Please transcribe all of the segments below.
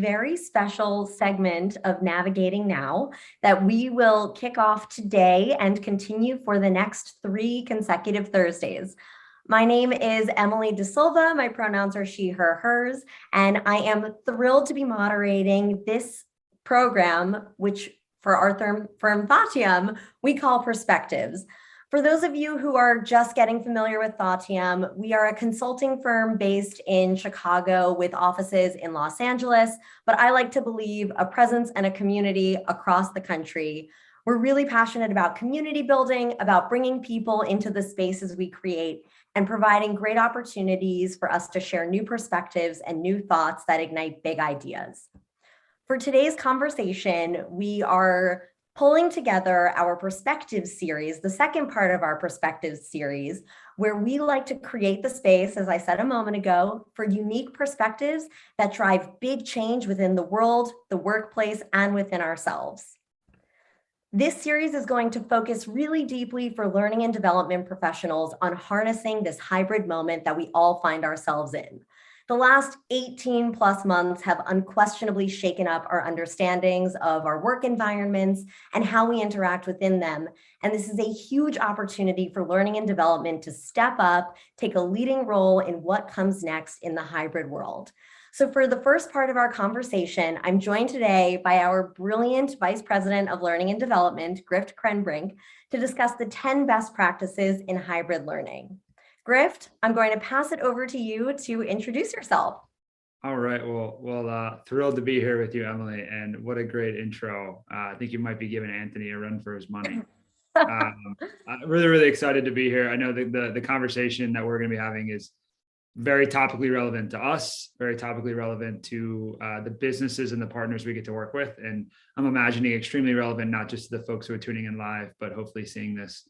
Very special segment of Navigating Now that we will kick off today and continue for the next 3 consecutive Thursdays. My name is Emily De Silva. My pronouns are she, her, hers, and I am thrilled to be moderating this program, which for our firm Thoughtium, we call Perspectives. For those of you who are just getting familiar with Thoughtium, we are a consulting firm based in Chicago with offices in Los Angeles, but I like to believe a presence and a community across the country. We're really passionate about community building, about bringing people into the spaces we create, and providing great opportunities for us to share new perspectives and new thoughts that ignite big ideas. For today's conversation, we are pulling together our Perspectives series, the second part of our Perspectives series, where we like to create the space, as I said a moment ago, for unique perspectives that drive big change within the world, the workplace, and within ourselves. This series is going to focus really deeply for learning and development professionals on harnessing this hybrid moment that we all find ourselves in. The last 18 plus months have unquestionably shaken up our understandings of our work environments and how we interact within them. And this is a huge opportunity for learning and development to step up, take a leading role in what comes next in the hybrid world. So for the first part of our conversation, I'm joined today by our brilliant Vice President of Learning and Development, Grift Krenbrink, to discuss the 10 best practices in hybrid learning. Grift, I'm going to pass it over to you to introduce yourself. All right. Well, thrilled to be here with you, Emily. And what a great intro. I think you might be giving Anthony a run for his money. I'm really excited to be here. I know the conversation that we're going to be having is very topically relevant to us, very topically relevant to the businesses and the partners we get to work with. And I'm imagining extremely relevant, not just to the folks who are tuning in live, but hopefully seeing this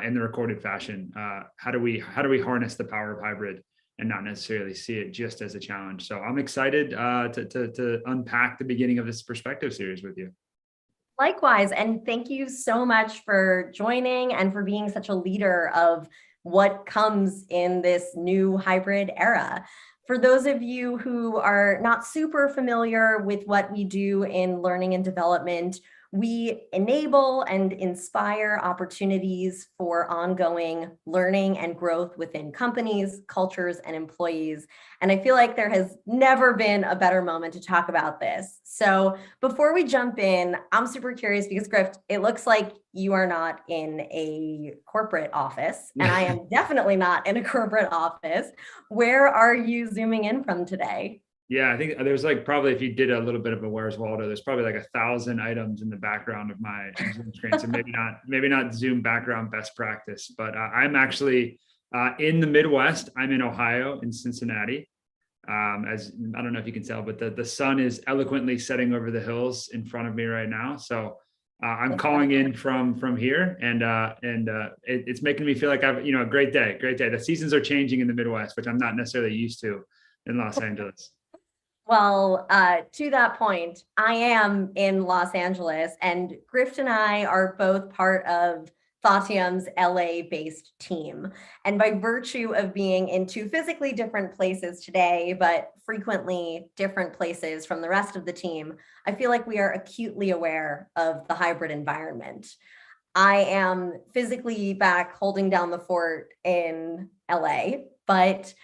in the recorded fashion. How do we harness the power of hybrid and not necessarily see it just as a challenge? So I'm excited to unpack the beginning of this perspective series with you. Likewise, and thank you so much for joining and for being such a leader of what comes in this new hybrid era. For those of you who are not super familiar with what we do in learning and development, we enable and inspire opportunities for ongoing learning and growth within companies, cultures, and employees. And I feel like there has never been a better moment to talk about this. So before we jump in, I'm super curious because Grift, it looks like you are not in a corporate office, and I am definitely not in a corporate office. Where are you zooming in from today? Yeah, I think there's probably, if you did a little bit of a Where's Waldo, there's probably 1,000 items in the background of my Zoom screen. So maybe not Zoom background best practice, but I'm actually in the Midwest. I'm in Ohio, in Cincinnati. As I don't know if you can tell, but the sun is eloquently setting over the hills in front of me right now. So I'm calling in from here, and it's making me feel like I've a great day. The seasons are changing in the Midwest, which I'm not necessarily used to in Los Angeles. Well, to that point, I am in Los Angeles, and Grift and I are both part of Thoughtium's LA-based team. And by virtue of being in 2 physically different places today, but frequently different places from the rest of the team, I feel like we are acutely aware of the hybrid environment. I am physically back holding down the fort in LA, but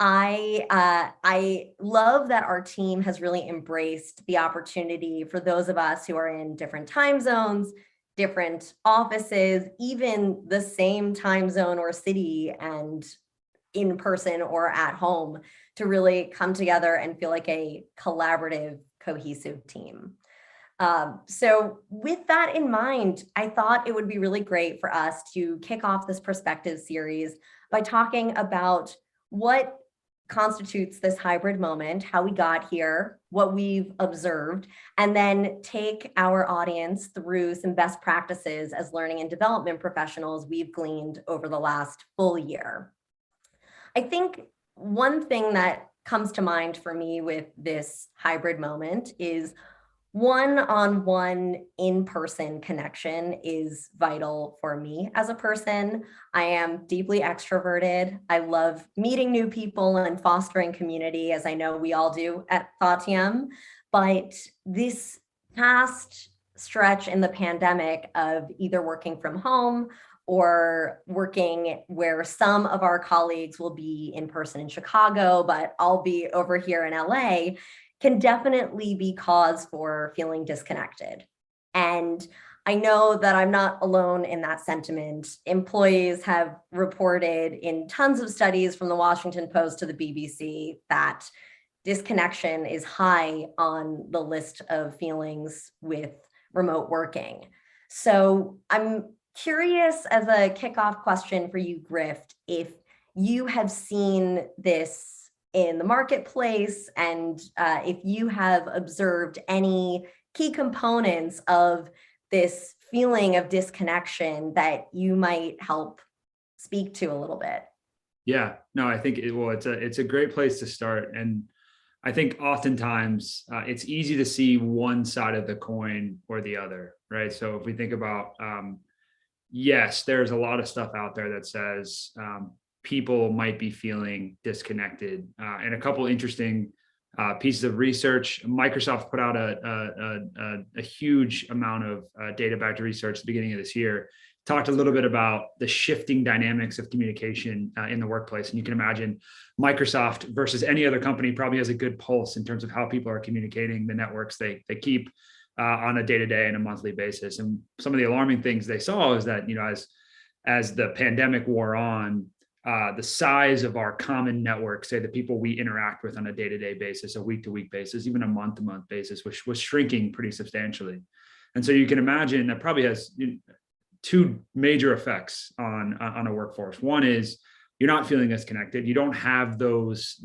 I love that our team has really embraced the opportunity for those of us who are in different time zones, different offices, even the same time zone or city and in person or at home, to really come together and feel like a collaborative, cohesive team. So with that in mind, I thought it would be really great for us to kick off this perspective series by talking about what constitutes this hybrid moment, how we got here, what we've observed, and then take our audience through some best practices as learning and development professionals we've gleaned over the last full year. I think one thing that comes to mind for me with this hybrid moment is one-on-one in-person connection is vital for me as a person. I am deeply extroverted. I love meeting new people and fostering community, as I know we all do at Thoughtium. But this past stretch in the pandemic of either working from home or working where some of our colleagues will be in person in Chicago, but I'll be over here in LA, can definitely be cause for feeling disconnected. And I know that I'm not alone in that sentiment. Employees have reported in tons of studies from the Washington Post to the BBC that disconnection is high on the list of feelings with remote working. So I'm curious, as a kickoff question for you, Grift, if you have seen this in the marketplace and if you have observed any key components of this feeling of disconnection that you might help speak to a little bit. Yeah, no, I think it's a great place to start. And I think oftentimes it's easy to see one side of the coin or the other, right? So if we think about, yes, there's a lot of stuff out there that says people might be feeling disconnected. And a couple interesting pieces of research. Microsoft put out a huge amount of data-backed research at the beginning of this year. Talked a little bit about the shifting dynamics of communication in the workplace. And you can imagine Microsoft versus any other company probably has a good pulse in terms of how people are communicating, the networks they keep on a day-to-day and a monthly basis. And some of the alarming things they saw is that, as the pandemic wore on, the size of our common network, say the people we interact with on a day-to-day basis, a week-to-week basis, even a month-to-month basis, which was shrinking pretty substantially. And so you can imagine that probably has two major effects on a workforce. One is you're not feeling as connected. You don't have those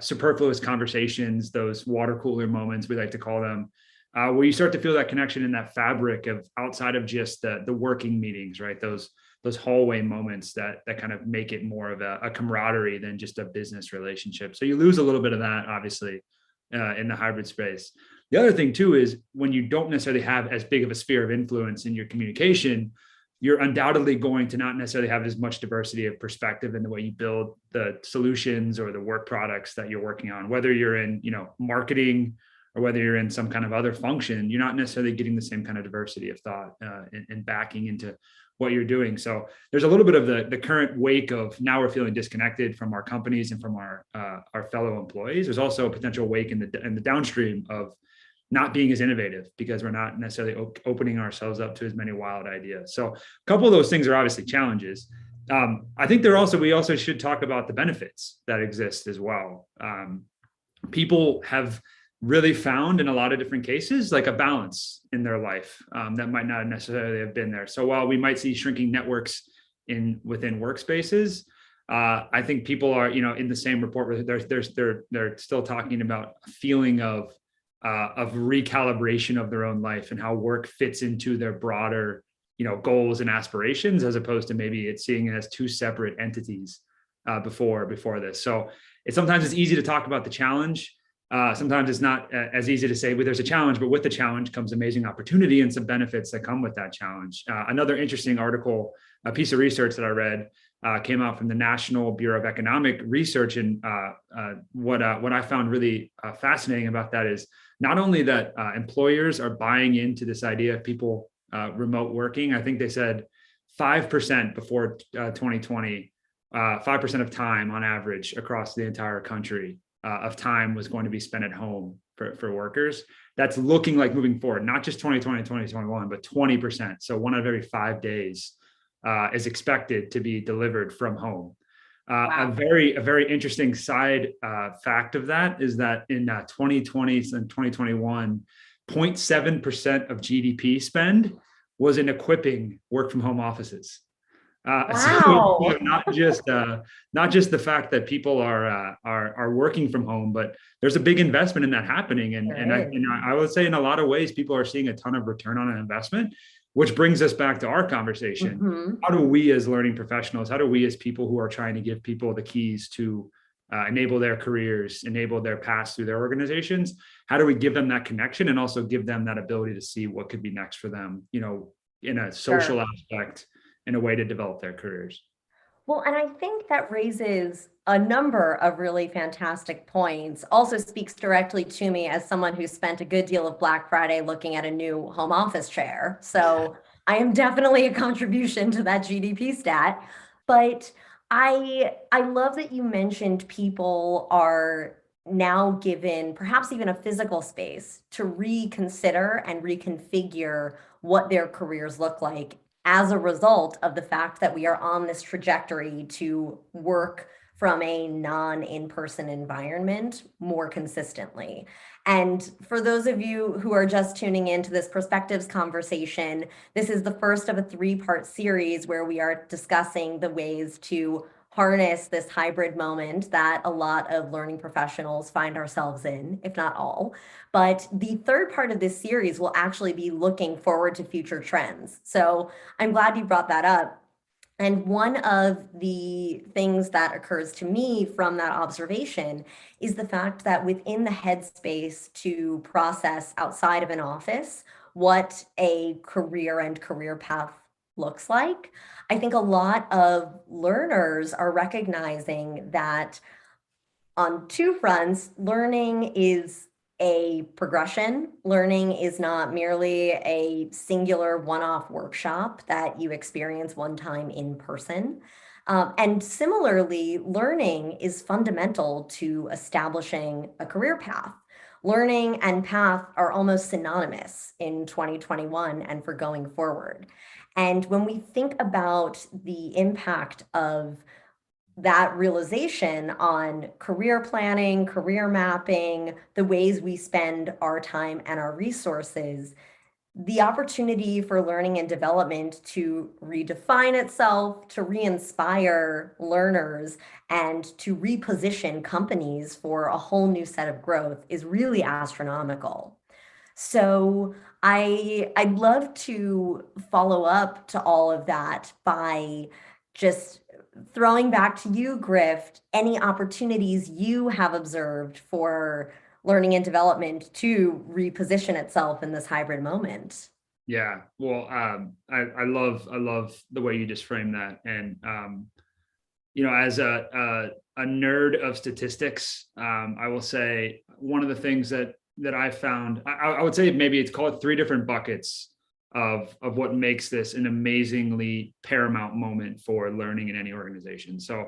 superfluous conversations, those water cooler moments, we like to call them, where you start to feel that connection in that fabric of outside of just the working meetings, right? Those hallway moments that kind of make it more of a camaraderie than just a business relationship. So you lose a little bit of that, obviously, in the hybrid space. The other thing too is when you don't necessarily have as big of a sphere of influence in your communication, you're undoubtedly going to not necessarily have as much diversity of perspective in the way you build the solutions or the work products that you're working on. Whether you're in, marketing or whether you're in some kind of other function, you're not necessarily getting the same kind of diversity of thought and backing into what you're doing. So there's a little bit of the current wake of now we're feeling disconnected from our companies and from our fellow employees. There's also a potential wake in the downstream of not being as innovative because we're not necessarily opening ourselves up to as many wild ideas. So a couple of those things are obviously challenges. I think we also should talk about the benefits that exist as well. People have really found in a lot of different cases, like a balance in their life that might not necessarily have been there. So while we might see shrinking networks within workspaces, I think people are, in the same report, they're still talking about a feeling of recalibration of their own life and how work fits into their broader, goals and aspirations, as opposed to maybe it's seeing it as two separate entities before this. So sometimes it's easy to talk about the challenge. Sometimes it's not as easy to say, well, there's a challenge, but with the challenge comes amazing opportunity and some benefits that come with that challenge. Another interesting article, a piece of research that I read came out from the National Bureau of Economic Research. And what I found really fascinating about that is not only that employers are buying into this idea of people remote working. I think they said 5% before 2020, 5% of time on average across the entire country of time was going to be spent at home for workers. That's looking like moving forward, not just 2020, 2021, but 20%. So 1 out of every 5 days is expected to be delivered from home. Wow. A very interesting side fact of that is that in 2020 and 2021, 0.7% of GDP spend was in equipping work from home offices. Wow. So not just the fact that people are working from home, but there's a big investment in that happening. And I would say in a lot of ways, people are seeing a ton of return on an investment, which brings us back to our conversation. Mm-hmm. How do we as learning professionals, how do we as people who are trying to give people the keys to enable their careers, enable their paths through their organizations, how do we give them that connection and also give them that ability to see what could be next for them, in a social aspect, in a way to develop their careers? Well, and I think that raises a number of really fantastic points. Also speaks directly to me as someone who spent a good deal of Black Friday looking at a new home office chair. So I am definitely a contribution to that GDP stat. But I love that you mentioned people are now given perhaps even a physical space to reconsider and reconfigure what their careers look like as a result of the fact that we are on this trajectory to work from a non-in-person environment more consistently. And for those of you who are just tuning into this perspectives conversation, this is the first of a three-part series where we are discussing the ways to harness this hybrid moment that a lot of learning professionals find ourselves in, if not all. But the third part of this series will actually be looking forward to future trends. So I'm glad you brought that up. And one of the things that occurs to me from that observation is the fact that within the headspace to process outside of an office what a career and career path looks like, I think a lot of learners are recognizing that on two fronts, learning is a progression. Learning is not merely a singular one-off workshop that you experience one time in person. And similarly, learning is fundamental to establishing a career path. Learning and path are almost synonymous in 2021 and for going forward. And when we think about the impact of that realization on career planning, career mapping, the ways we spend our time and our resources, the opportunity for learning and development to redefine itself, to re-inspire learners, and to reposition companies for a whole new set of growth is really astronomical. So I'd love to follow up to all of that by just throwing back to you, Grift, any opportunities you have observed for learning and development to reposition itself in this hybrid moment. Yeah, well, I love the way you just framed that, and as a nerd of statistics, I will say one of the things that I found, I would say maybe it's called three different buckets of what makes this an amazingly paramount moment for learning in any organization. So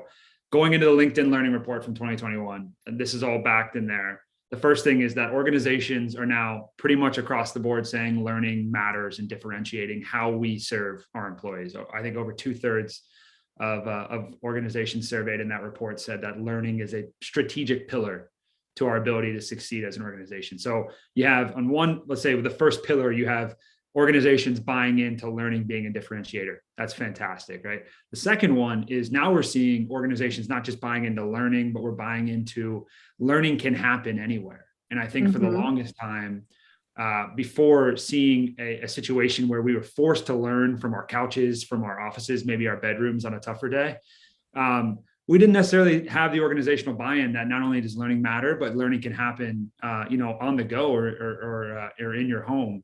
going into the LinkedIn Learning Report from 2021, and this is all backed in there. The first thing is that organizations are now pretty much across the board saying learning matters and differentiating how we serve our employees. I think over 2/3 of organizations surveyed in that report said that learning is a strategic pillar to our ability to succeed as an organization. So you have on one, let's say with the first pillar, you have organizations buying into learning being a differentiator. That's fantastic, right? The second one is now we're seeing organizations not just buying into learning, but we're buying into learning can happen anywhere. And I think for the longest time, before seeing a situation where we were forced to learn from our couches, from our offices, maybe our bedrooms on a tougher day, we didn't necessarily have the organizational buy-in that not only does learning matter, but learning can happen, on the go or in your home.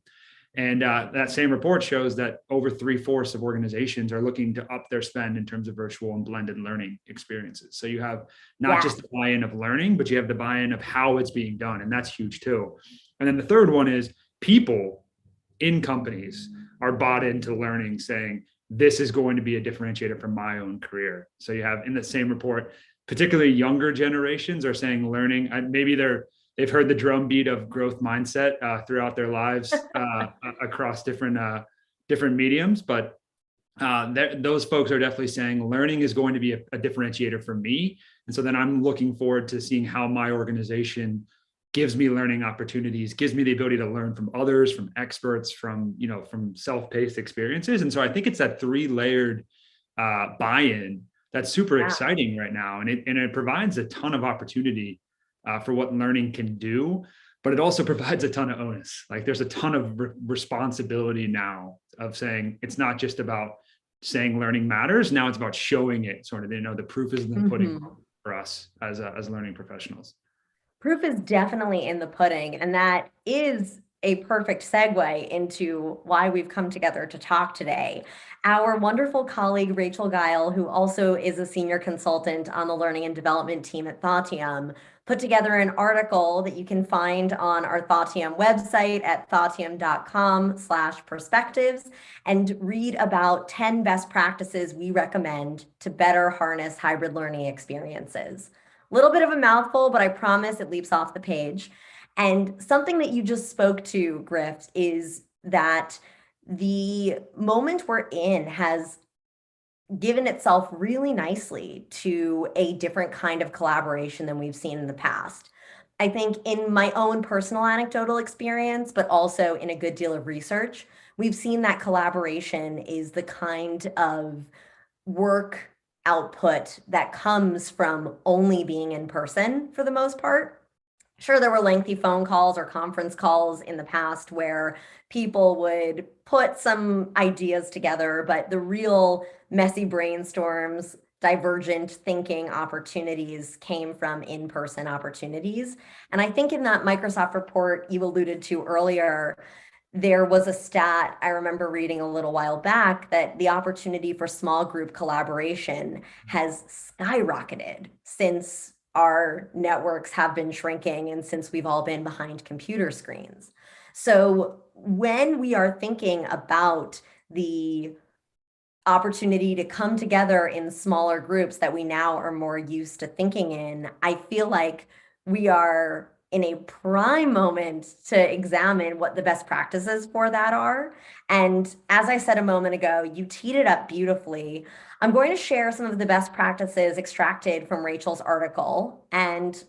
And that same report shows that over 3/4 of organizations are looking to up their spend in terms of virtual and blended learning experiences. So you have not just the buy-in of learning, but you have the buy-in of how it's being done. And that's huge too. And then the third one is people in companies are bought into learning, saying, this is going to be a differentiator for my own career. So you have in the same report, particularly younger generations are saying learning, maybe they've heard the drumbeat of growth mindset throughout their lives across different mediums, but those folks are definitely saying learning is going to be a differentiator for me. And so then I'm looking forward to seeing how my organization gives me learning opportunities, gives me the ability to learn from others, from experts, from self-paced experiences. And so I think it's that three-layered buy-in that's super exciting right now. And it provides a ton of opportunity for what learning can do, but it also provides a ton of onus. Like there's a ton of responsibility now of saying, it's not just about saying learning matters. Now it's about showing it sort of, the proof is in the pudding for us as learning professionals. Proof is definitely in the pudding, and that is a perfect segue into why we've come together to talk today. Our wonderful colleague, Rachel Guile, who also is a senior consultant on the learning and development team at Thoughtium, put together an article that you can find on our Thoughtium website at thougtium.com/perspectives and read about 10 best practices we recommend to better harness hybrid learning experiences. A little bit of a mouthful, but I promise it leaps off the page. And something that you just spoke to, Griff, is that the moment we're in has given itself really nicely to a different kind of collaboration than we've seen in the past. I think in my own personal anecdotal experience, but also in a good deal of research, we've seen that collaboration is the kind of work output that comes from only being in person for the most part. Sure, there were lengthy phone calls or conference calls in the past where people would put some ideas together, but the real messy brainstorms, divergent thinking opportunities came from in-person opportunities. And I think in that Microsoft report you alluded to earlier, there was a stat I remember reading a little while back that the opportunity for small group collaboration has skyrocketed since our networks have been shrinking and since we've all been behind computer screens. So when we are thinking about the opportunity to come together in smaller groups that we now are more used to thinking in, I feel like we are in a prime moment to examine what the best practices for that are. And as I said a moment ago, you teed it up beautifully. I'm going to share some of the best practices extracted from Rachel's article, and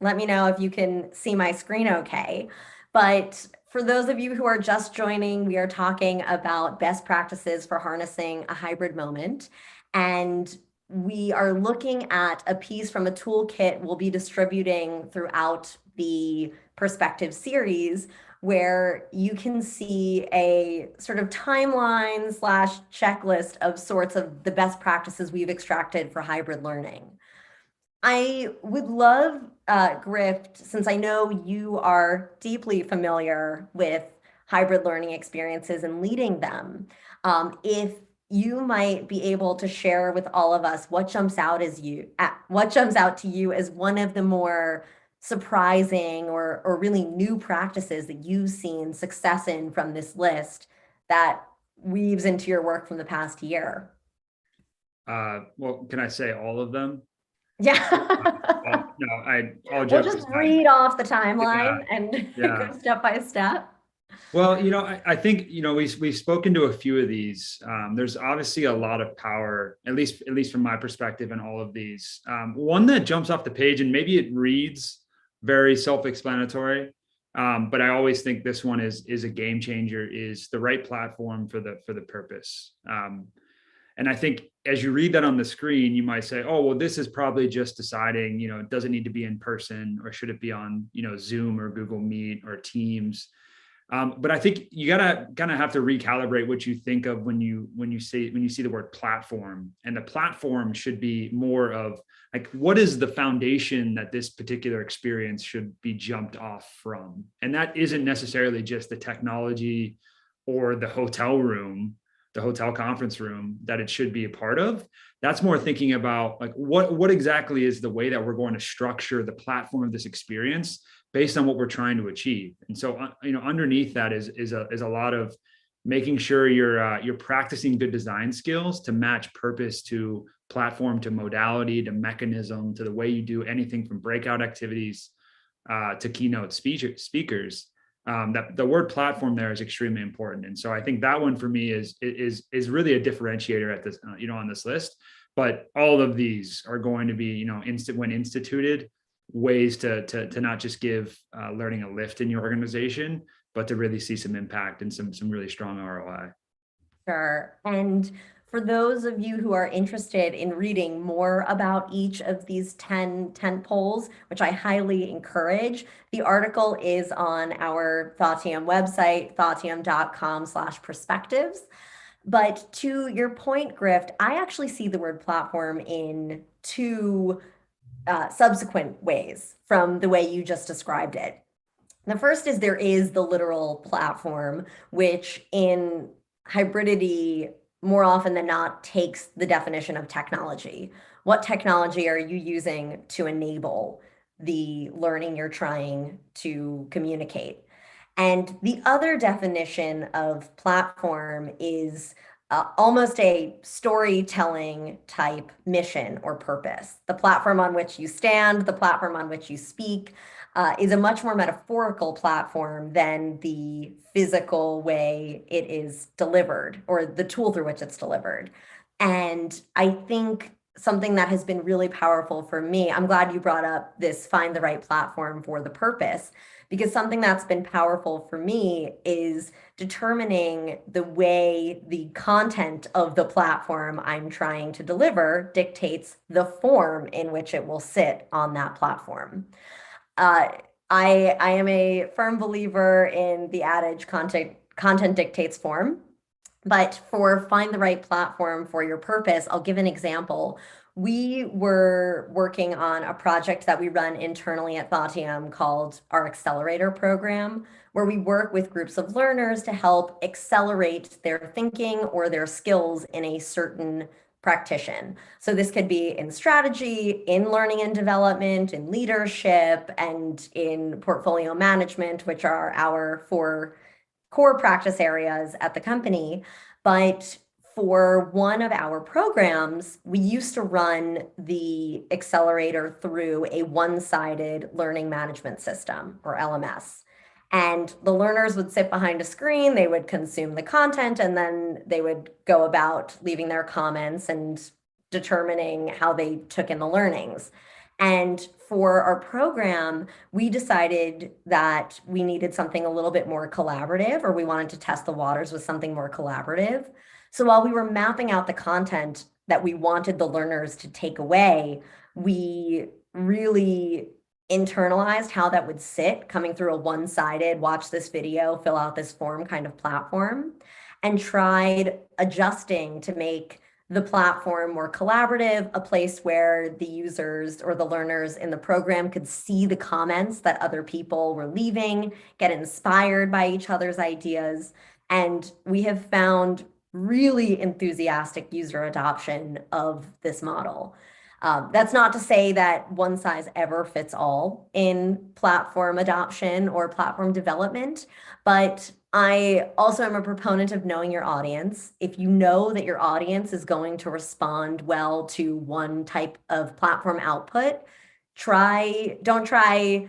let me know if you can see my screen okay. But for those of you who are just joining, we are talking about best practices for harnessing a hybrid moment. And we are looking at a piece from a toolkit we'll be distributing throughout the Perspective series, where you can see a sort of timeline slash checklist of sorts of the best practices we've extracted for hybrid learning. I would love, Grift, since I know you are deeply familiar with hybrid learning experiences and leading them, if you might be able to share with all of us what jumps out to you as one of the more surprising or really new practices that you've seen success in from this list that weaves into your work from the past year. Well, can I say all of them? Yeah. No, all We'll jokes just aside. read off the Yeah, timeline and yeah. go step by step. Well, I think we've spoken to a few of these. There's obviously a lot of power, at least from my perspective, in all of these. One that jumps off the page, and maybe it reads very self-explanatory, but I always think this one is a game changer. Is the right platform for the purpose. And I think as you read that on the screen, you might say, "Oh, well, this is probably just deciding, it doesn't need to be in person, or should it be on, Zoom or Google Meet or Teams." But I think you gotta kind of have to recalibrate what you think of when you see the word platform, and the platform should be more of like, what is the foundation that this particular experience should be jumped off from, and that isn't necessarily just the technology or the hotel conference room that it should be a part of. That's more thinking about like what exactly is the way that we're going to structure the platform of this experience based on what we're trying to achieve. And so, underneath that is a lot of making sure you're practicing good design skills to match purpose to platform, to modality, to mechanism, to the way you do anything from breakout activities to keynote speakers. That the word platform there is extremely important. And so I think that one for me is really a differentiator at this, on this list. But all of these are going to be, when instituted, ways to not just give learning a lift in your organization, but to really see some impact and some really strong ROI. Sure. And for those of you who are interested in reading more about each of these 10 tent poles, which I highly encourage, the article is on our Thoughtium website, thougtium.com/perspectives. But to your point, Grift, I actually see the word platform in two subsequent ways from the way you just described it. The first is there is the literal platform, which in hybridity, more often than not, takes the definition of technology. What technology are you using to enable the learning you're trying to communicate? And the other definition of platform is almost a storytelling type mission or purpose. The platform on which you stand, the platform on which you speak, is a much more metaphorical platform than the physical way it is delivered or the tool through which it's delivered. And I think something that has been really powerful for me, I'm glad you brought up this find the right platform for the purpose, because something that's been powerful for me is determining the way the content of the platform I'm trying to deliver dictates the form in which it will sit on that platform. Uh, I am a firm believer in the adage content dictates form. But for find the right platform for your purpose, I'll give an example. We were working on a project that we run internally at Thoughtium called our Accelerator Program, where we work with groups of learners to help accelerate their thinking or their skills in a certain practitioner. So this could be in strategy, in learning and development, in leadership, and in portfolio management, which are our four core practice areas at the company. But for one of our programs, we used to run the accelerator through a one-sided learning management system, or LMS. And the learners would sit behind a screen, they would consume the content, and then they would go about leaving their comments and determining how they took in the learnings. And for our program, we decided that we needed something a little bit more collaborative, or we wanted to test the waters with something more collaborative. So while we were mapping out the content that we wanted the learners to take away, we really internalized how that would sit coming through a one-sided, watch this video, fill out this form kind of platform, and tried adjusting to make the platform more collaborative, a place where the users or the learners in the program could see the comments that other people were leaving, get inspired by each other's ideas. And we have found really enthusiastic user adoption of this model. That's not to say that one size ever fits all in platform adoption or platform development, but I also am a proponent of knowing your audience. If you know that your audience is going to respond well to one type of platform output, don't try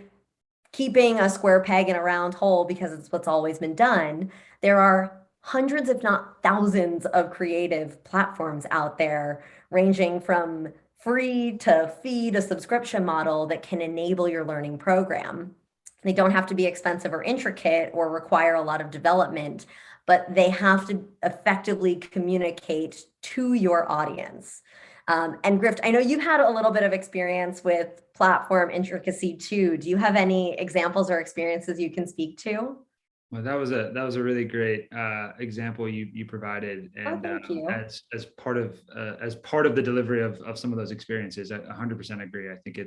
keeping a square peg in a round hole because it's what's always been done. There are hundreds, if not thousands, of creative platforms out there, ranging from free to fee to subscription model that can enable your learning program. They don't have to be expensive or intricate or require a lot of development, but they have to effectively communicate to your audience. And Grift, I know you've had a little bit of experience with platform intricacy too. Do you have any examples or experiences you can speak to? Well, that was a really great example you provided, and Thank you. as part of the delivery of some of those experiences, I 100% agree. I think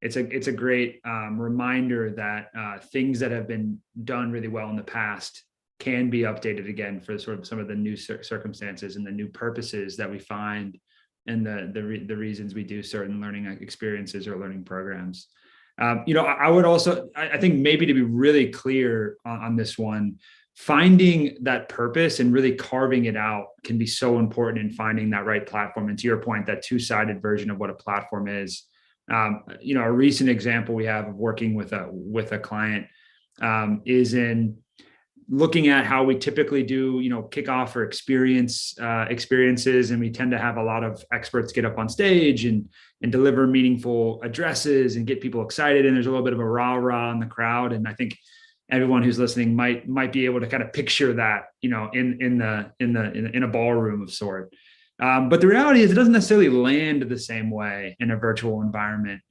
it's a great reminder that things that have been done really well in the past can be updated again for sort of some of the new circumstances and the new purposes that we find and the reasons we do certain learning experiences or learning programs. I would also, I think maybe to be really clear on this one, finding that purpose and really carving it out can be so important in finding that right platform. And to your point, that two-sided version of what a platform is. A recent example we have of working with a client is in looking at how we typically do, kickoff or experiences, and we tend to have a lot of experts get up on stage and deliver meaningful addresses and get people excited. And there's a little bit of a rah-rah in the crowd. And I think everyone who's listening might be able to kind of picture that, in a ballroom of sort. But the reality is it doesn't necessarily land the same way in a virtual environment.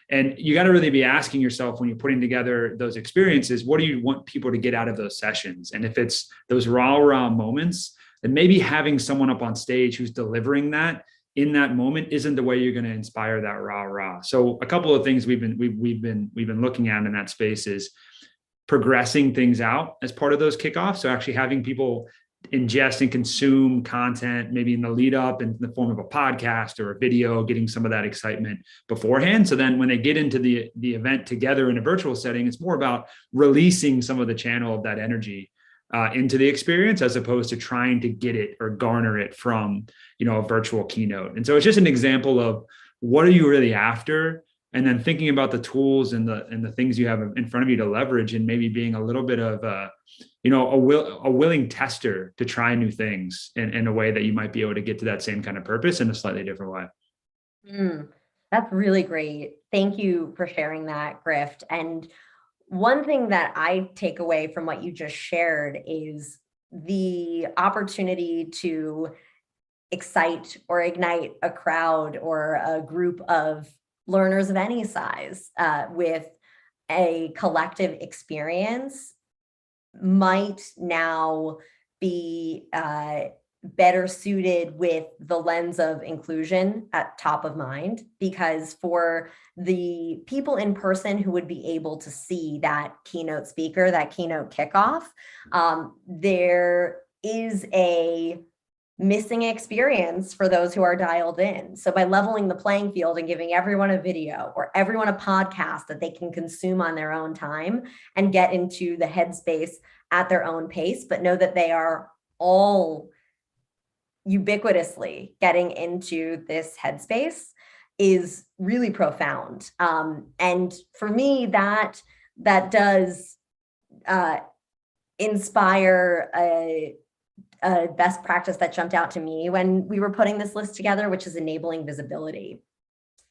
And you got to really be asking yourself when you're putting together those experiences, what do you want people to get out of those sessions? And if it's those rah-rah moments, then maybe having someone up on stage who's delivering that in that moment isn't the way you're going to inspire that rah. So a couple of things we've been looking at in that space is progressing things out as part of those kickoffs. So actually having people ingest and consume content, maybe in the lead up in the form of a podcast or a video, getting some of that excitement beforehand. So then when they get into the event together in a virtual setting, it's more about releasing some of the channel of that energy into the experience, as opposed to trying to get it or garner it from, a virtual keynote. And so it's just an example of what are you really after? And then thinking about the tools and the things you have in front of you to leverage, and maybe being a little bit of a willing tester to try new things in a way that you might be able to get to that same kind of purpose in a slightly different way. That's really great. Thank you for sharing that, Grift. And one thing that I take away from what you just shared is the opportunity to excite or ignite a crowd or a group of learners of any size with a collective experience might now be better suited with the lens of inclusion at top of mind, because for the people in person who would be able to see that keynote speaker, that keynote kickoff, there is a missing experience for those who are dialed in. So by leveling the playing field and giving everyone a video or everyone a podcast that they can consume on their own time and get into the headspace at their own pace, but know that they are all ubiquitously getting into this headspace, is really profound. And for me, that does inspire a best practice that jumped out to me when we were putting this list together, which is enabling visibility.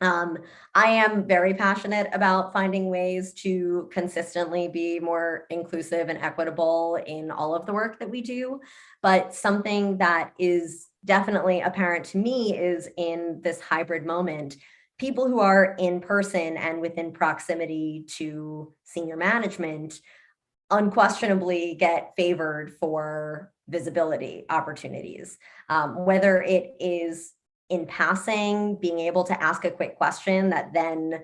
I am very passionate about finding ways to consistently be more inclusive and equitable in all of the work that we do. But something that is definitely apparent to me is in this hybrid moment, people who are in person and within proximity to senior management unquestionably get favored for visibility opportunities, whether it is in passing, being able to ask a quick question that then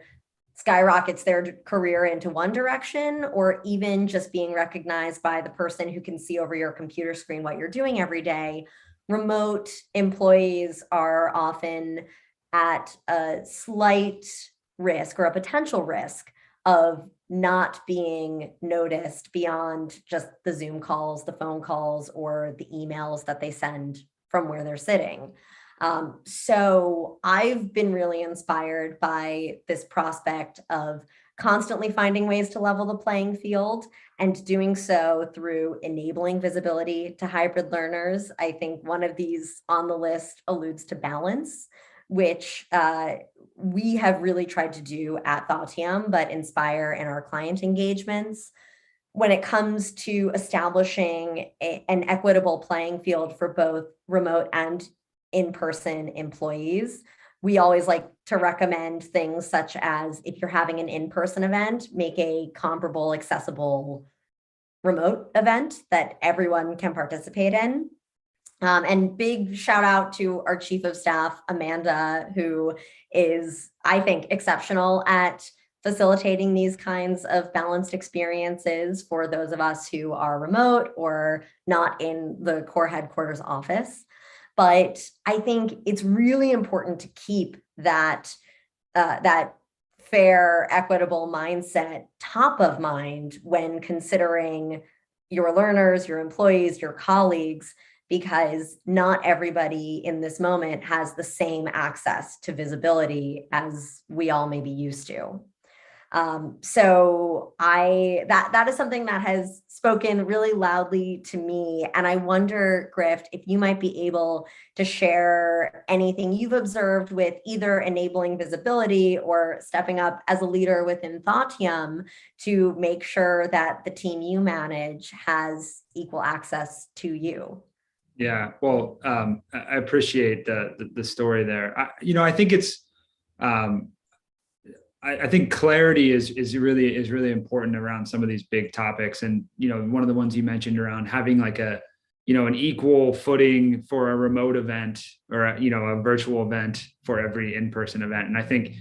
skyrockets their career into one direction, or even just being recognized by the person who can see over your computer screen what you're doing every day. Remote employees are often at a slight risk or a potential risk of not being noticed beyond just the Zoom calls, the phone calls, or the emails that they send from where they're sitting. So I've been really inspired by this prospect of constantly finding ways to level the playing field, and doing so through enabling visibility to hybrid learners. I think one of these on the list alludes to balance, which we have really tried to do at Thoughtium, but inspire in our client engagements. When it comes to establishing an equitable playing field for both remote and in-person employees, we always like to recommend things such as, if you're having an in-person event, make a comparable, accessible remote event that everyone can participate in. And big shout out to our chief of staff, Amanda, who is, I think, exceptional at facilitating these kinds of balanced experiences for those of us who are remote or not in the core headquarters office. But I think it's really important to keep that fair, equitable mindset top of mind when considering your learners, your employees, your colleagues, because not everybody in this moment has the same access to visibility as we all may be used to. So that is something that has spoken really loudly to me. And I wonder, Grift, if you might be able to share anything you've observed with either enabling visibility or stepping up as a leader within Thoughtium to make sure that the team you manage has equal access to you. Yeah, well, I appreciate the story there. I think it's, I think clarity is really important around some of these big topics. And, one of the ones you mentioned around having like a an equal footing for a remote event or a virtual event for every in-person event. And I think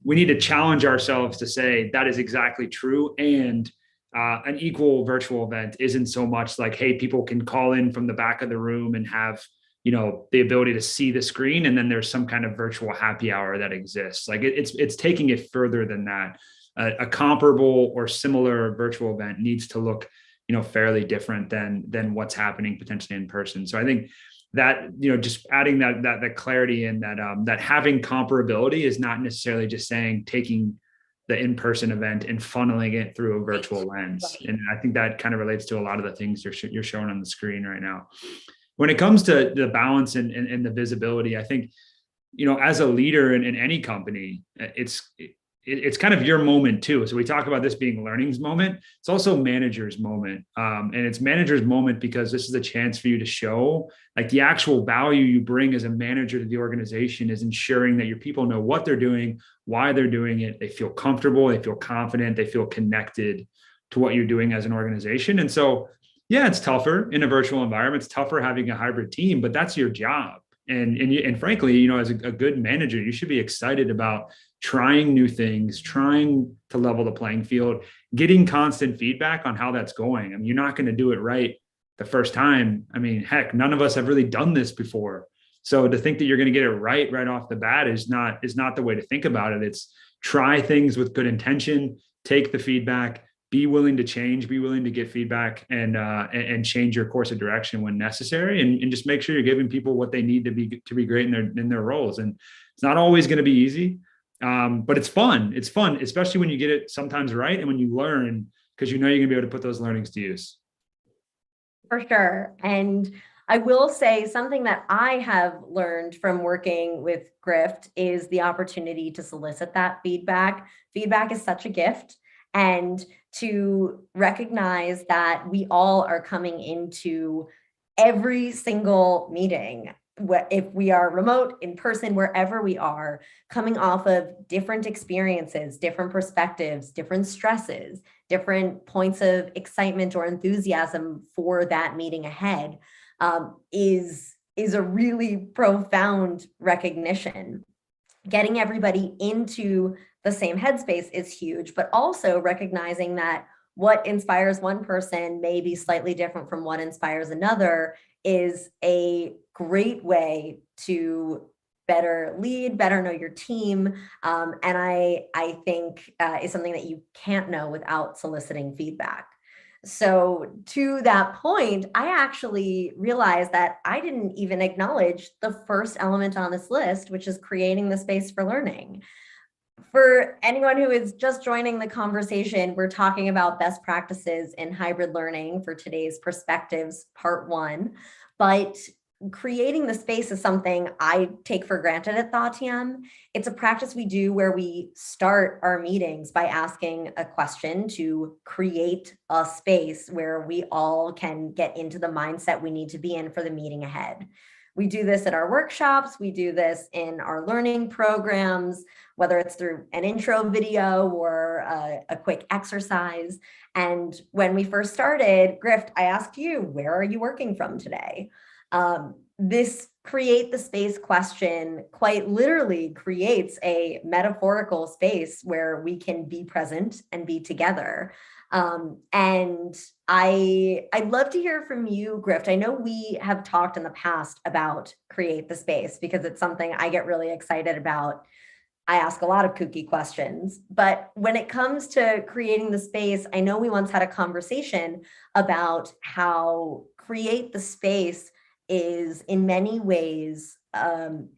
we need to challenge ourselves to say that is exactly true. And an equal virtual event isn't so much like, hey, people can call in from the back of the room and have, the ability to see the screen. And then there's some kind of virtual happy hour that exists. Like it's taking it further than that. A comparable or similar virtual event needs to look, fairly different than what's happening potentially in person. So I think that, just adding that clarity in that having comparability is not necessarily just saying taking the in-person event and funneling it through a virtual lens. And I think that kind of relates to a lot of the things you're showing on the screen right now. When it comes to the balance and the visibility, I think, as a leader in any company, it's kind of your moment too. So we talk about this being learning's moment. It's also manager's moment. And it's manager's moment because this is a chance for you to show like the actual value you bring as a manager to the organization is ensuring that your people know what they're doing, why they're doing it. They feel comfortable, they feel confident, they feel connected to what you're doing as an organization. And so, yeah, it's tougher in a virtual environment. It's tougher having a hybrid team, but that's your job. And frankly, as a good manager, you should be excited about trying new things, trying to level the playing field, getting constant feedback on how that's going. I mean, you're not going to do it right the first time. I mean, heck, none of us have really done this before. So to think that you're going to get it right off the bat is not the way to think about it. It's try things with good intention, take the feedback, be willing to change, be willing to get feedback, and change your course of direction when necessary, and just make sure you're giving people what they need to be great in their roles. And it's not always going to be easy, but it's fun. It's fun, especially when you get it sometimes right and when you learn, because you're going to be able to put those learnings to use. For sure. And I will say something that I have learned from working with Grift is the opportunity to solicit that feedback. Feedback is such a gift. And to recognize that we all are coming into every single meeting, if we are remote, in person, wherever we are, coming off of different experiences, different perspectives, different stresses, different points of excitement or enthusiasm for that meeting ahead, is a really profound recognition. Getting everybody into the same headspace is huge, but also recognizing that what inspires one person may be slightly different from what inspires another is a great way to better lead, better know your team. And I think is something that you can't know without soliciting feedback. So to that point, I actually realized that I didn't even acknowledge the first element on this list, which is creating the space for learning. For anyone who is just joining the conversation, we're talking about best practices in hybrid learning for today's Perspectives Part 1. But creating the space is something I take for granted at Thoughtium. It's a practice we do where we start our meetings by asking a question to create a space where we all can get into the mindset we need to be in for the meeting ahead. We do this at our workshops. We do this in our learning programs, whether it's through an intro video or a quick exercise. And when we first started Grift, I asked you, where are you working from today? This create the space question quite literally creates a metaphorical space where we can be present and be together. And I'd love to hear from you, Grift. I know we have talked in the past about create the space because it's something I get really excited about. I ask a lot of kooky questions, but when it comes to creating the space, I know we once had a conversation about how create the space is in many ways an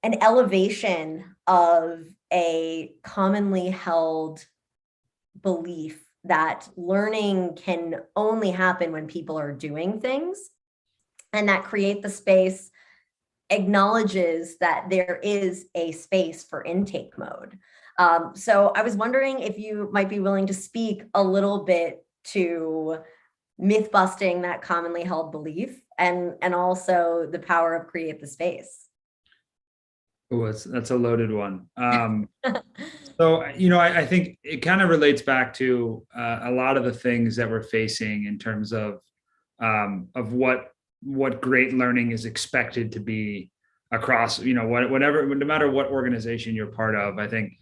elevation of a commonly held belief that learning can only happen when people are doing things, and that create the space acknowledges that there is a space for intake mode. So I was wondering if you might be willing to speak a little bit to myth busting that commonly held belief and also the power of create the space. Oh, that's a loaded one. So, I think it kind of relates back to a lot of the things that we're facing in terms of of what great learning is expected to be across, whatever, no matter what organization you're part of. I think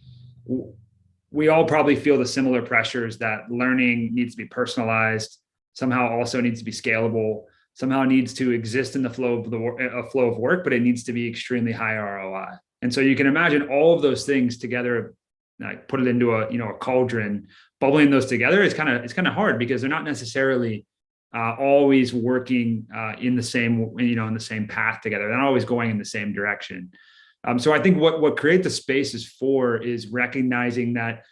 we all probably feel the similar pressures that learning needs to be personalized, somehow also needs to be scalable, somehow needs to exist in the flow of work, but it needs to be extremely high ROI. And so you can imagine all of those things together, like put it into a cauldron, bubbling those together is kind of hard, because they're not necessarily always working in the same path together. They're not always going in the same direction. So I think what Create the Space is for is recognizing that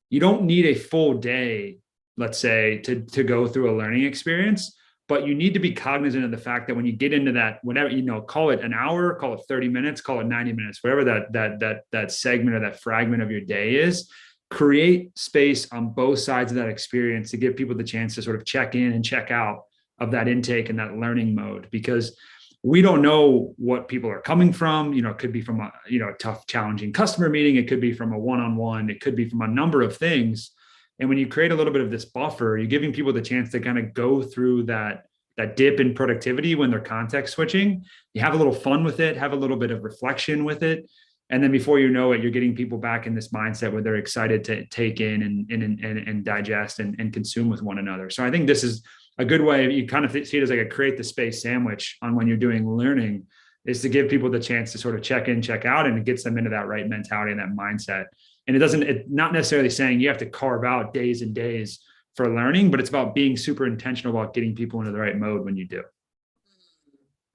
you don't need a full day, let's say, to go through a learning experience, but you need to be cognizant of the fact that when you get into that, whatever, call it an hour, call it 30 minutes, call it 90 minutes, whatever that segment or that fragment of your day is, create space on both sides of that experience to give people the chance to sort of check in and check out of that intake and that learning mode, because we don't know what people are coming from. It could be from a tough, challenging customer meeting. It could be from a one-on-one. It could be from a number of things. And when you create a little bit of this buffer, you're giving people the chance to kind of go through that dip in productivity when they're context switching. You have a little fun with it, have a little bit of reflection with it. And then before you know it, you're getting people back in this mindset where they're excited to take in and digest and consume with one another. So I think this is a good way. You kind of see it as like a create the space sandwich on when you're doing learning, is to give people the chance to sort of check in, check out, and it gets them into that right mentality and that mindset. And it's not necessarily saying you have to carve out days and days for learning, but it's about being super intentional about getting people into the right mode when you do.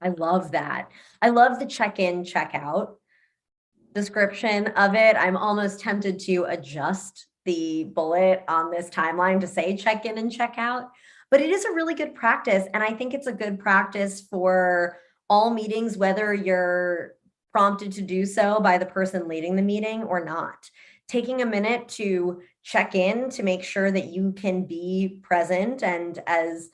I love that. I love the check in, check out description of it. I'm almost tempted to adjust the bullet on this timeline to say check in and check out, but it is a really good practice. And I think it's a good practice for all meetings, whether you're prompted to do so by the person leading the meeting or not. Taking a minute to check in to make sure that you can be present and as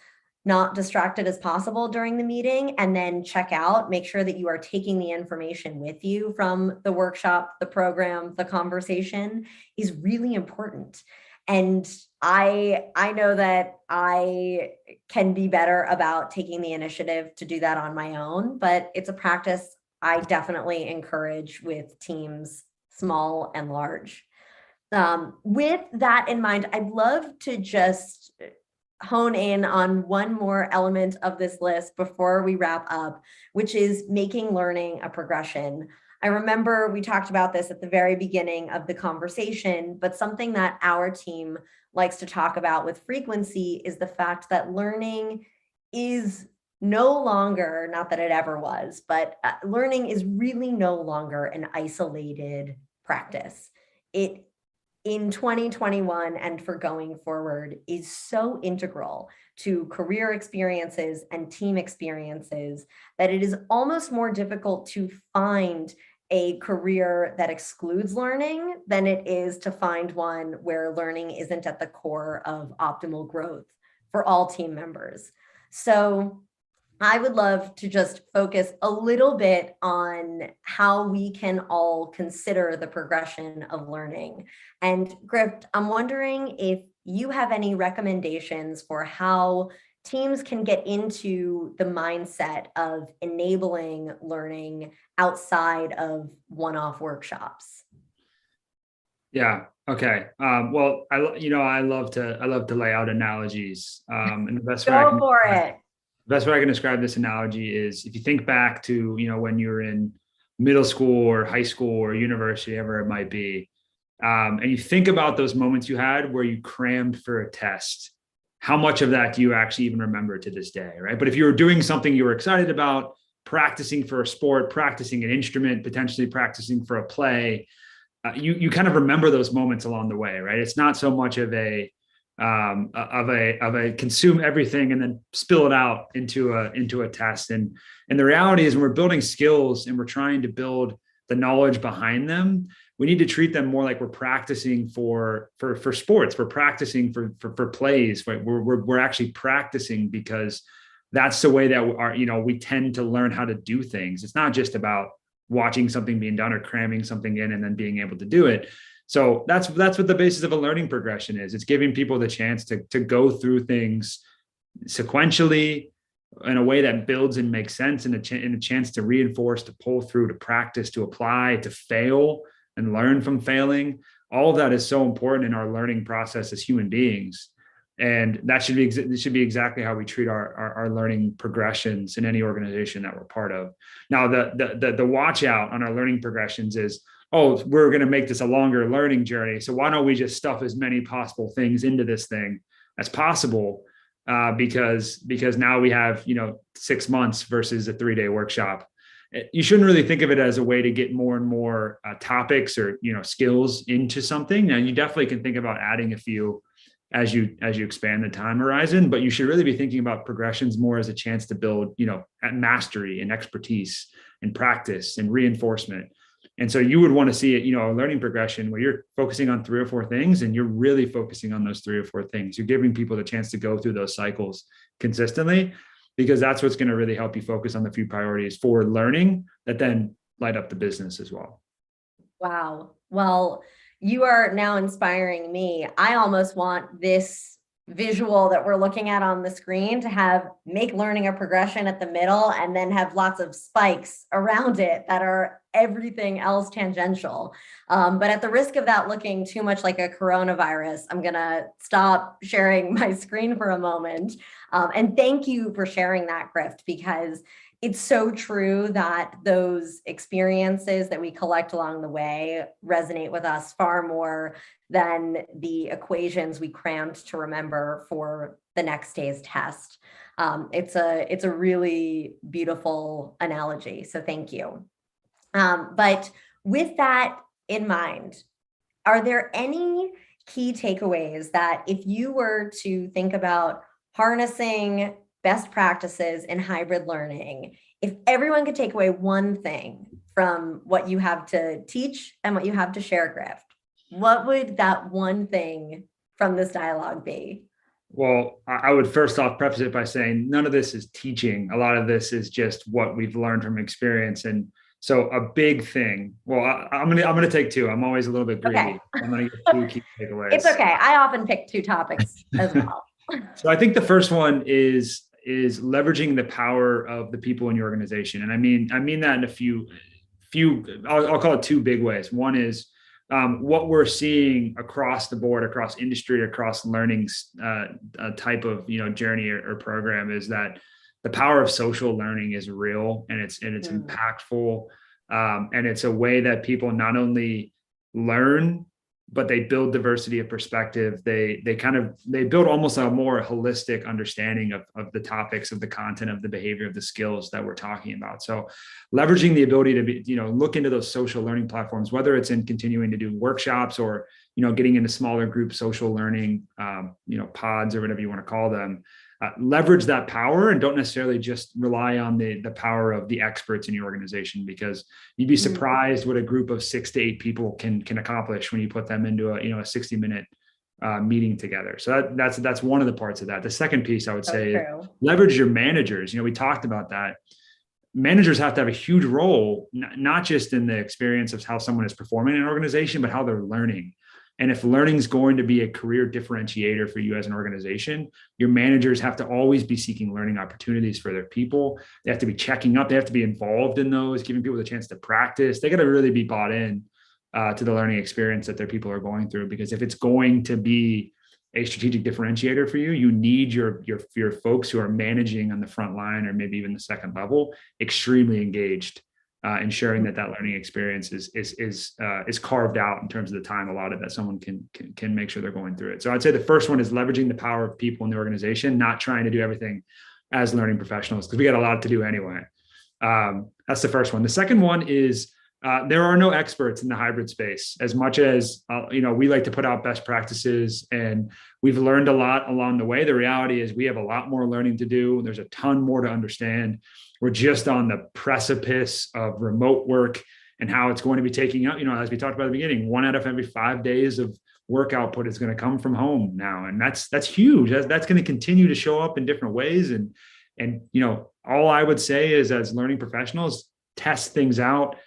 not distracted as possible during the meeting, and then check out, make sure that you are taking the information with you from the workshop, the program, the conversation, is really important. And I know that I can be better about taking the initiative to do that on my own, but it's a practice I definitely encourage with teams, small and large. With that in mind, I'd love to just hone in on one more element of this list before we wrap up, which is making learning a progression. I remember we talked about this at the very beginning of the conversation, but something that our team likes to talk about with frequency is the fact that learning is no longer, not that it ever was, but learning is really no longer an isolated practice. It, in 2021 and for going forward, is so integral to career experiences and team experiences that it is almost more difficult to find a career that excludes learning than it is to find one where learning isn't at the core of optimal growth for all team members. So I would love to just focus a little bit on how we can all consider the progression of learning. And Griff, I'm wondering if you have any recommendations for how teams can get into the mindset of enabling learning outside of one-off workshops. Yeah. Okay. Well, I love to lay out analogies. And the best way Go for it. the best way I can describe this analogy is if you think back to, when you're in middle school or high school or university, ever it might be, and you think about those moments you had where you crammed for a test, how much of that do you actually even remember to this day, right? But if you were doing something you were excited about, practicing for a sport, practicing an instrument, potentially practicing for a play, you kind of remember those moments along the way, right? It's not so much of a consume everything and then spill it out into a test. And the reality is when we're building skills and we're trying to build the knowledge behind them, we need to treat them more like we're practicing for sports. We're practicing for plays, right? We're actually practicing because that's the way that we tend to learn how to do things. It's not just about watching something being done or cramming something in and then being able to do it. So that's what the basis of a learning progression is. It's giving people the chance to go through things sequentially, in a way that builds and makes sense, and a chance to reinforce, to pull through, to practice, to apply, to fail and learn from failing. All of that is so important in our learning process as human beings. And that should be exactly how we treat our learning progressions in any organization that we're part of. Now, the watch out on our learning progressions is, oh, we're going to make this a longer learning journey, so why don't we just stuff as many possible things into this thing as possible? Because now we have 6 months versus a 3-day workshop. You shouldn't really think of it as a way to get more and more topics or skills into something. Now, you definitely can think about adding a few as you expand the time horizon, but you should really be thinking about progressions more as a chance to build mastery and expertise and practice and reinforcement. And so you would want to see it, a learning progression where you're focusing on 3 or 4 things, and you're really focusing on those 3 or 4 things. You're giving people the chance to go through those cycles consistently, because that's what's going to really help you focus on the few priorities for learning that then light up the business as well. Wow. Well, you are now inspiring me. I almost want this visual that we're looking at on the screen to make learning a progression at the middle, and then have lots of spikes around it that are everything else tangential. But at the risk of that looking too much like a coronavirus, I'm going to stop sharing my screen for a moment. And thank you for sharing that, Grift, because it's so true that those experiences that we collect along the way resonate with us far more than the equations we crammed to remember for the next day's test. It's a really beautiful analogy, so thank you. But with that in mind, are there any key takeaways that, if you were to think about harnessing best practices in hybrid learning, if everyone could take away one thing from what you have to teach and what you have to share, Grift, what would that one thing from this dialogue be? Well, I would first off preface it by saying none of this is teaching. A lot of this is just what we've learned from experience. And so a big thing, well, I'm gonna take 2. I'm always a little bit greedy. Okay. I'm gonna get 2 key takeaways. It's okay. I often pick 2 topics as well. So I think the first one is leveraging the power of the people in your organization. And I mean that in a few, I'll call it 2 big ways. One is what we're seeing across the board, across industry, across learning type of journey or program, is that the power of social learning is real, and it's impactful, and it's a way that people not only learn, but they build diversity of perspective. They build almost a more holistic understanding of the topics, of the content, of the behavior, of the skills that we're talking about. So leveraging the ability to look into those social learning platforms, whether it's in continuing to do workshops or getting into smaller group social learning pods or whatever you want to call them. Leverage that power, and don't necessarily just rely on the power of the experts in your organization, because you'd be surprised what a group of 6 to 8 people can accomplish when you put them into a 60-minute meeting together. So that's one of the parts of that. The second piece I would say is leverage your managers. We talked about that. Managers have to have a huge role, not just in the experience of how someone is performing in an organization, but how they're learning. And if learning is going to be a career differentiator for you as an organization, your managers have to always be seeking learning opportunities for their people. They have to be checking up. They have to be involved in those, giving people the chance to practice. They got to really be bought in to the learning experience that their people are going through. Because if it's going to be a strategic differentiator for you, you need your folks who are managing on the front line, or maybe even the second level, extremely engaged. Ensuring that learning experience is carved out in terms of the time allotted that someone can make sure they're going through it. So I'd say the first one is leveraging the power of people in the organization, not trying to do everything as learning professionals, because we got a lot to do anyway. That's the first one. The second one is there are no experts in the hybrid space. As much as we like to put out best practices, and we've learned a lot along the way, the reality is we have a lot more learning to do. There's a ton more to understand. We're just on the precipice of remote work and how it's going to be taking up, as we talked about at the beginning, 1 out of every 5 days of work output is going to come from home now. And that's huge. That's going to continue to show up in different ways. And all I would say is, as learning professionals, test things out,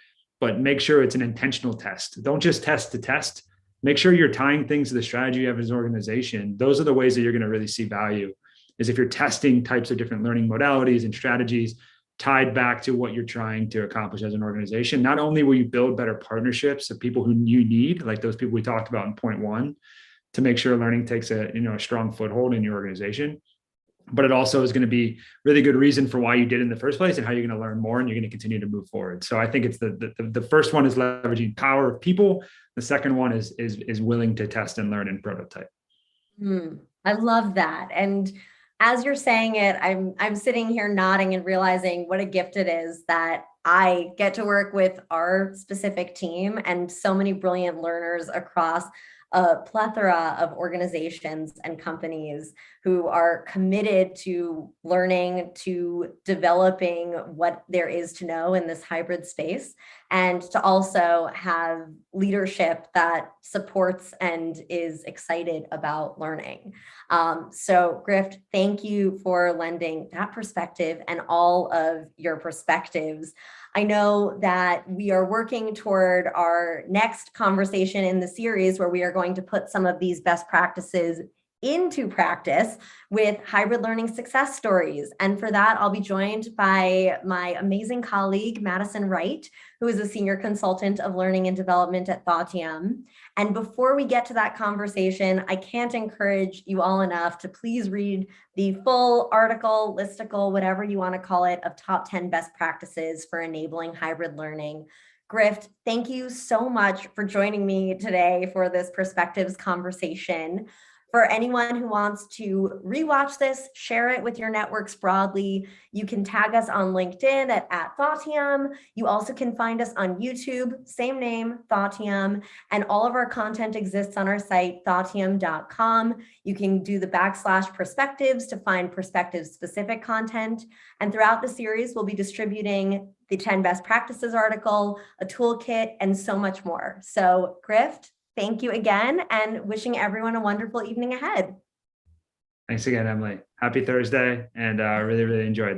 but make sure it's an intentional test. Don't just test to test. Make sure you're tying things to the strategy you have as an organization. Those are the ways that you're going to really see value is if you're testing types of different learning modalities and strategies tied back to what you're trying to accomplish as an organization, not only will you build better partnerships of people who you need, like those people we talked about in point one, to make sure learning takes a strong foothold in your organization, but it also is going to be really good reason for why you did in the first place and how you're going to learn more and you're going to continue to move forward. So I think it's the first one is leveraging power of people. The second one is willing to test and learn and prototype. I love that. And as you're saying it, I'm sitting here nodding and realizing what a gift it is that I get to work with our specific team and so many brilliant learners across a plethora of organizations and companies who are committed to learning, to developing what there is to know in this hybrid space, and to also have leadership that supports and is excited about learning. So Grift, thank you for lending that perspective and all of your perspectives. I know that we are working toward our next conversation in the series where we are going to put some of these best practices into practice with hybrid learning success stories. And for that, I'll be joined by my amazing colleague, Madison Wright, who is a senior consultant of learning and development at Thoughtium. And before we get to that conversation, I can't encourage you all enough to please read the full article, listicle, whatever you want to call it, of top 10 best practices for enabling hybrid learning. Grift, thank you so much for joining me today for this perspectives conversation. For anyone who wants to rewatch this, share it with your networks broadly. You can tag us on LinkedIn at Thoughtium. You also can find us on YouTube, same name, Thoughtium. And all of our content exists on our site, Thoughtium.com. You can do the /perspectives to find perspective-specific content. And throughout the series, we'll be distributing the 10 best practices article, a toolkit, and so much more. So, Grift, thank you again, and wishing everyone a wonderful evening ahead. Thanks again, Emily. Happy Thursday, and really, really enjoyed this.